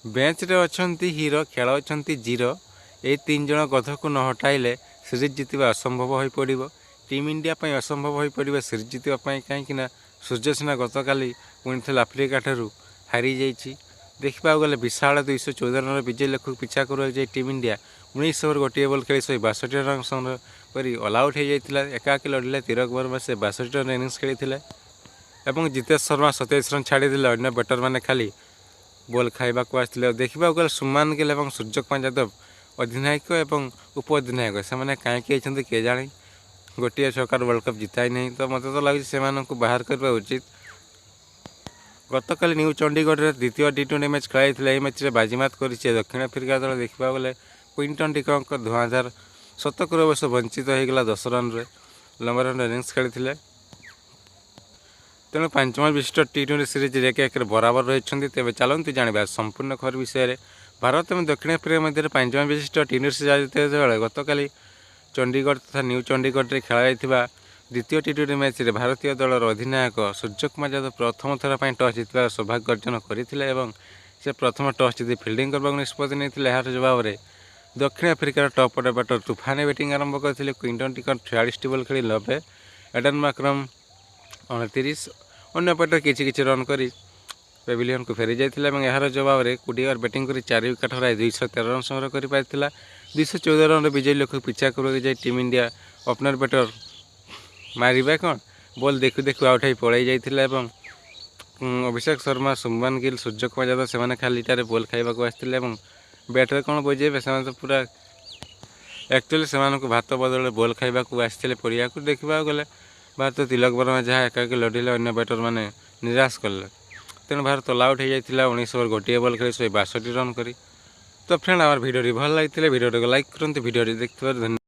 Bench रे अछंती hero खेल अछंती zero ए तीन जन गध को न हटाइले सीरीज जितवा असंभव हो पड़ो। टीम इंडिया ପାଇଁ असंभव हो पड़ो सीरीज जितवा कहीं सूर्यसेना गतकाली पुणी आफ्रिका ठारू हारी जाइए। देखा गले विशाल 214 रन विजय लक्ष्य पिछा कर टीम इंडिया 19 ओवर गोटे बल खेली 162 रन संग्रह कर ऑल आउट हो जाता। एकाकी लड़े तिलक वर्मा से 62 रन इनिंग्स खेली और जितेश शर्मा 27 रन छाड़ी अन्य बैटर मैंने खाली बॉल खाइबा को आसते। देखा गले सुमान गिल और सूर्यकुमार यादव अधिनायक और उप अधिनायक से मैंने कहीं किए जाने गोटे छक्कार वर्ल्ड कप जिताई नहीं। तो मत तो लगे से बाहर करवा उचित। गतकाली न्यू चंडीगढ़ में द्वितीय टी20 मैच खेलाई मैच में बाजीमात कर दक्षिण आफ्रिका दल। देखा गले क्विंटन डिकॉक धुआंधार शतक अवश्य वंचित होगा 10 रन लंबा रन इनिंग्स खेली। तेणु 5 मैच विशिष्ट टी20 सीरीज एक बराबर रही। तेज चलते जाना संपूर्ण खबर विषय। भारत और दक्षिण आफ्रिका मध्य 5 मैच विशिष्ट टी20 सीरीज बेले गतकाली चंडीगढ़ तथा न्यू चंडीगढ़ में खेल द्वितीय टी20 मैच में भारतीय दलर अधिनायक सूर्यकुमार यादव प्रथम थर पर टॉस जीतवार सौभाग्य अर्जन करते। प्रथम टॉस जीति फिल्डिंग करने निष्पत्ति नहीं। यार जवाब में दक्षिण आफ्रिकार टॉप ऑर्डर बैटर तूफानी बैटिंग आरंभ करते। क्विंटन डिकॉक 46 बॉल खेली 90, एडन मार्क्रम 29, अन्य पटे किसी रन कर पेविलियन को फेरी जाता। यार जवाब में 20 ओवर बैटिंग कर 4 विकेट हराई 213 रन संग्रह कर 214 रन विजय लक्ष्य पिछा कर टीम इंडिया ओपनर बैटर मारिबा कौन बॉल देखु देखु आउट हो पलि जाता। अभिषेक शर्मा, सुमन गिल, सूर्यकुमार यादव से खाली बॉल खाइबा को आसते। बैट्रे कौन बजेबे से तो पूरा एक्चुअली से भात बदल बॉल खाइबा को आसते पड़िया को। देखा गले भारत तिलक वर्मा जहाँ एकाकी लड़े अन्य बैटर मैंने निराश कले। तेणु भारत ऑल आउट हो जाता 19 ओवर गोटे बॉल खेली 162 रन कर। तो फ्रेंड आम भिडियो भल लगी भिडियो को लाइक करते भिडियो देखते धन्यवाद।